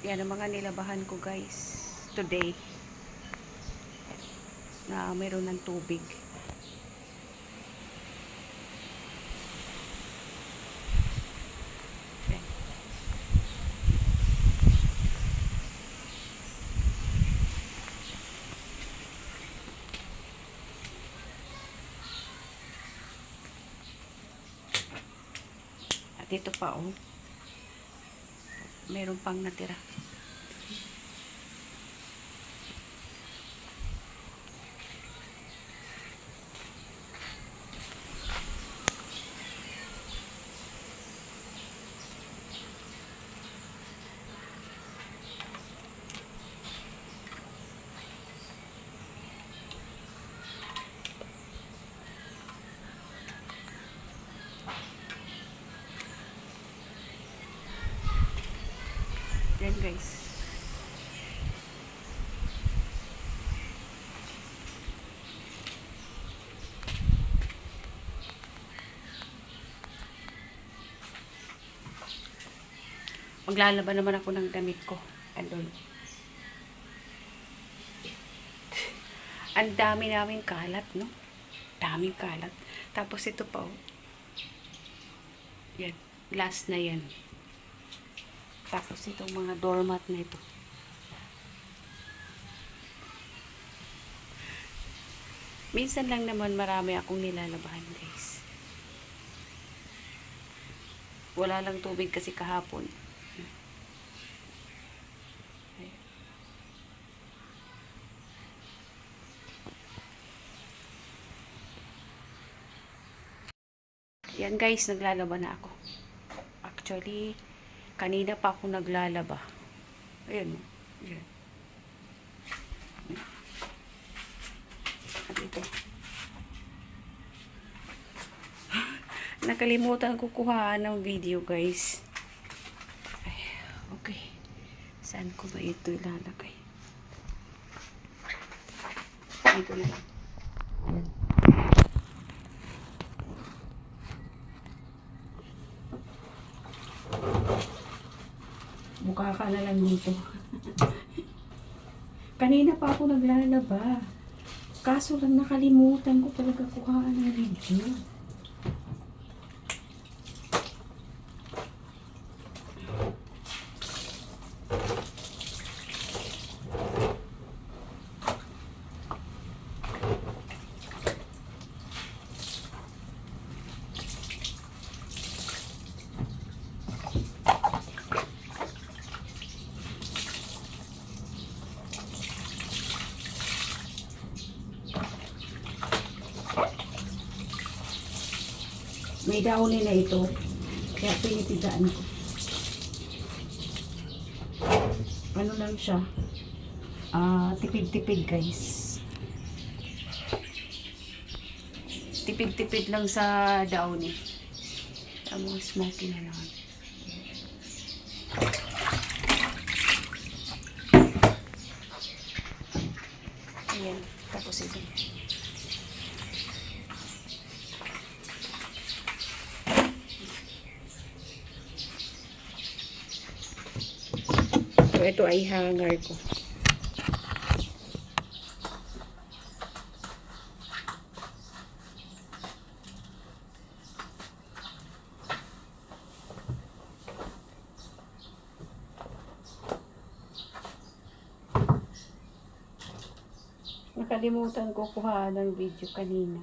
Yan ang mga nilabahan ko guys today na mayroon ng tubig. Yan. At ito pa oh, mayroon pang natira. Yan guys. Maglalaban naman ako ng damit ko. Andun. Ang dami namin kalat, no? Daming kalat. Tapos ito pa, oh. Yan. Last na yan. Tapos itong mga doormat na ito. Minsan lang naman marami akong nilalabahan, guys. Wala lang tubig kasi kahapon. Yan guys, naglalaba na ako. Actually, kanina pa ako naglalaba. Ayan. Ayan. At ito. Nakalimutan ko kuhaan ng video guys. Ay, okay. Saan ko ba ito ilalagay? Dito na lang. Ayan. Mukha ka na lang dito. Kanina pa ako naglalaba. Kaso lang nakalimutan ko talaga kuhaan ng video. May dahon na ito. Kaya pinipigaan ko. Ano lang siya. Tipid-tipid guys. Tipid-tipid lang sa dahon eh. Ang mga smoky na naman. Ayan. Tapos ito. So, ito ay hanger ko. Nakalimutan ko kuha ng video kanina.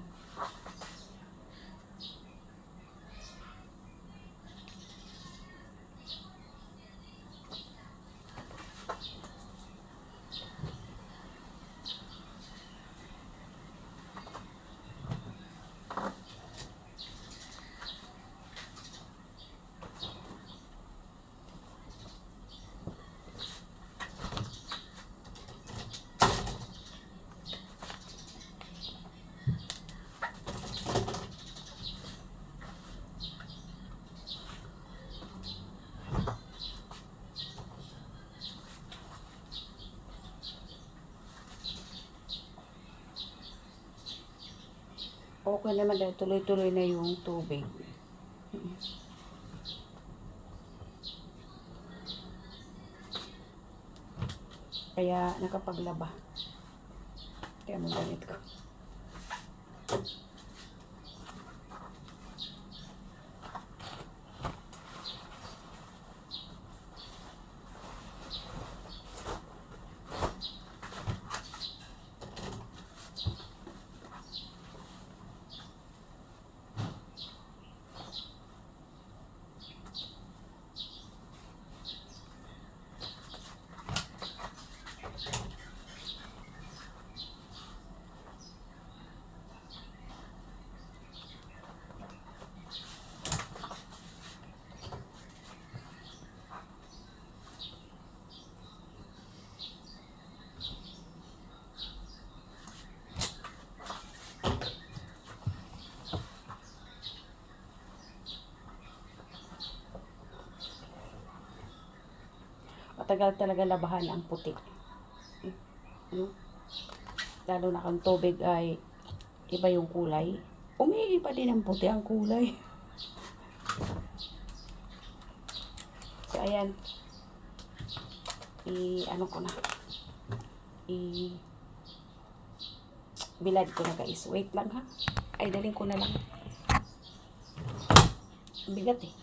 Okay naman dahil tuloy-tuloy na yung tubig. Kaya nakapaglaba. Kaya mo gamit ko. Matagal talaga labahan ang puti. Lalo na kang tubig ay iba yung kulay. Umiiba din ang puti ang kulay. So, ayan. Ano ko na. Bilad ko na guys. Wait lang ha. Ay, daling ko na lang. Bigat eh.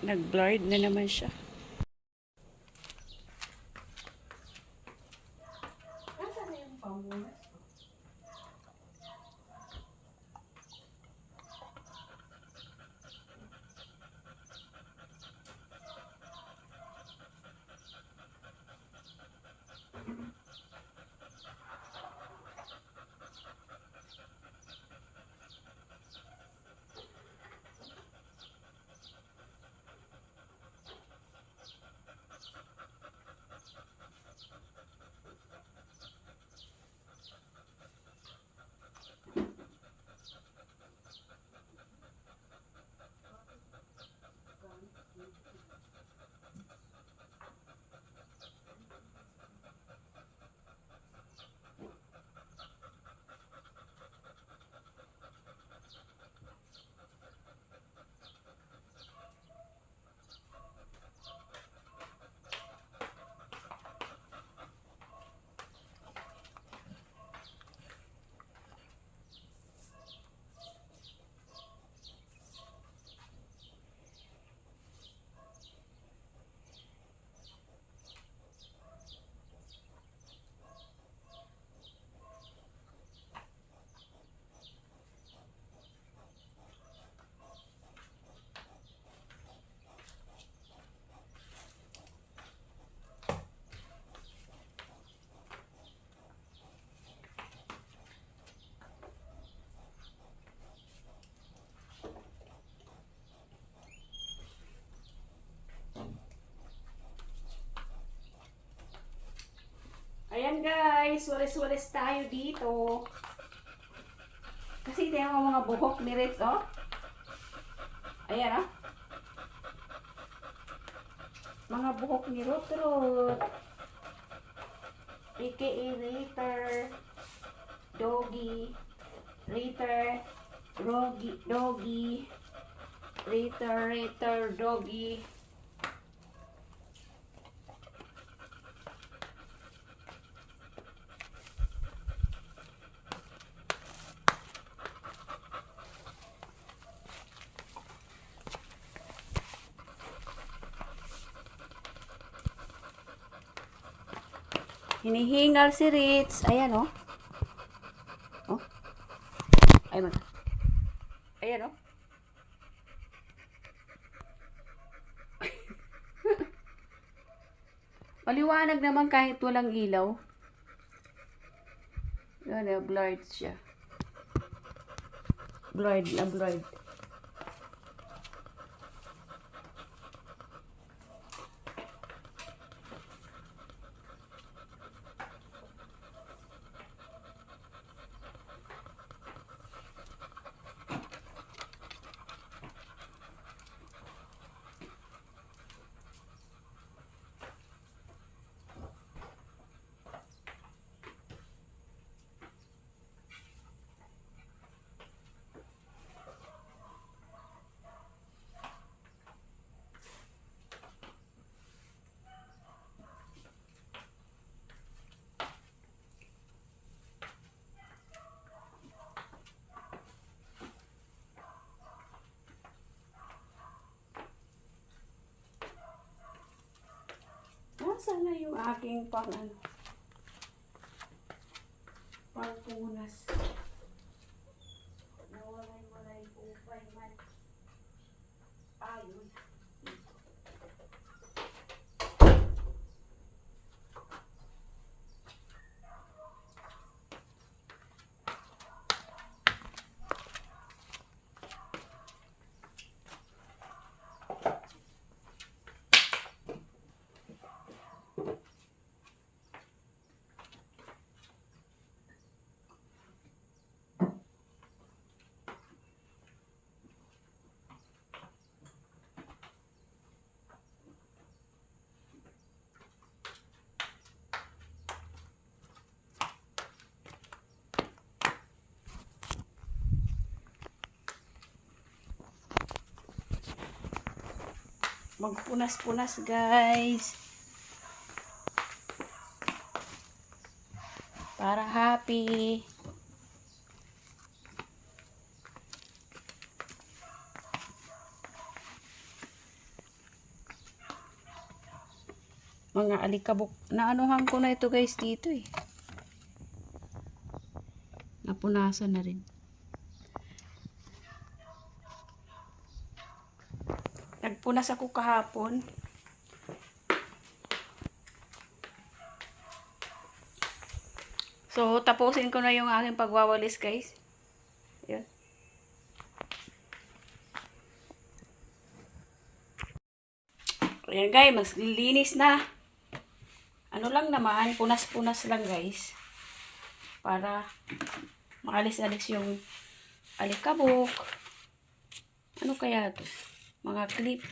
Nag-blurred na naman siya. Nasaan na yung pamunas? Ayan guys, walis-walis tayo dito. Kasi ito yung mga buhok ni Ritz, oh. Ayan, oh. Mga buhok ni Ruth. A.K.A. Rater, Doggy, Rater, Doggy, Rater, Doggy. Hinihingal si Ritz. Ayan, oh. Oh. Ayan, ayan, oh. Maliwanag naman kahit walang ilaw. Yan, blurred siya. Blurred na blurred. yung aking pangpunas. Nawalay-walay upay man. Ayun. Magpunas-punas guys. Para happy. Mga alikabok. Naanuhan ko na ito guys dito eh. Napunasan na rin. Nagpunas ako kahapon. So, tapusin ko na yung aking pagwawalis, guys. Yun. Ayan, guys. Mas linis na. Ano lang naman, punas-punas lang, guys. Para makalis-alis yung alikabok. Ano kaya ito? Mga clip.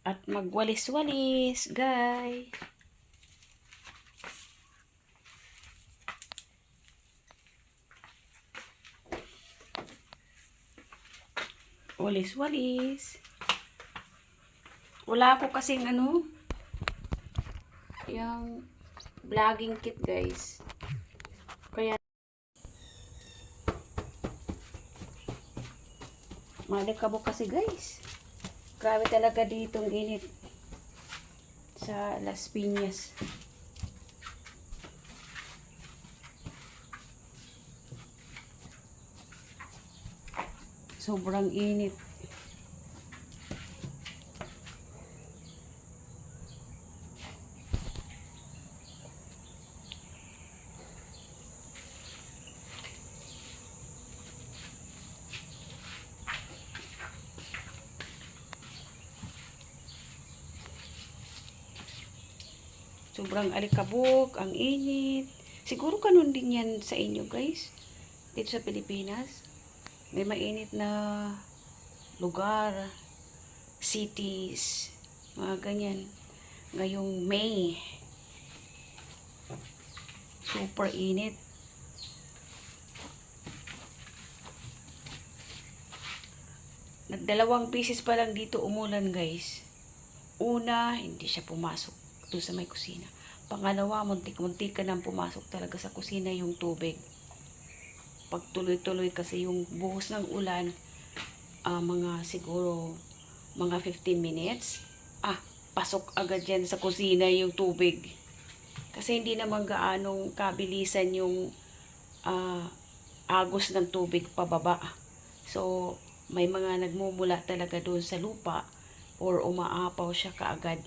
At magwalis-walis, guys. Walis-walis. Wala ako kasing yung vlogging kit, guys. Kaya malikabok kasi, guys. Grabe talaga ditong init sa Las Piñas. Sobrang init. Sobrang alikabok, ang init. Siguro ganun din yan sa inyo, guys. Dito sa Pilipinas. May mainit na lugar, cities, mga ganyan. Ngayong May. Super init. Nagdalawang beses pa lang dito umulan, guys. Una, hindi siya pumasok doon sa may kusina. Pangalawa, muntik-muntik ka nang pumasok talaga sa kusina yung tubig. Pag tuloy-tuloy kasi yung buhos ng ulan, siguro mga 15 minutes, pasok agad yan sa kusina yung tubig. Kasi hindi naman gaanong kabilisan yung agos ng tubig pababa. So, may mga nagmumula talaga doon sa lupa or umaapaw siya kaagad.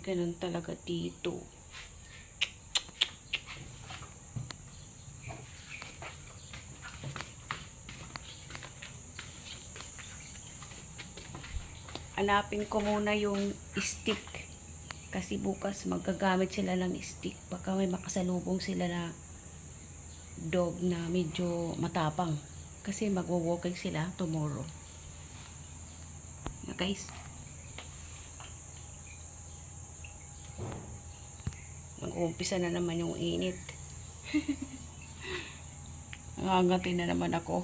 Ganun talaga dito. Hanapin ko muna yung stick. Kasi bukas magagamit sila ng stick. Baka may makasalubong sila na dog na medyo matapang. Kasi magwo-walking sila tomorrow. Na guys. Mag-uumpisa na naman yung init. Nangangatin na naman ako.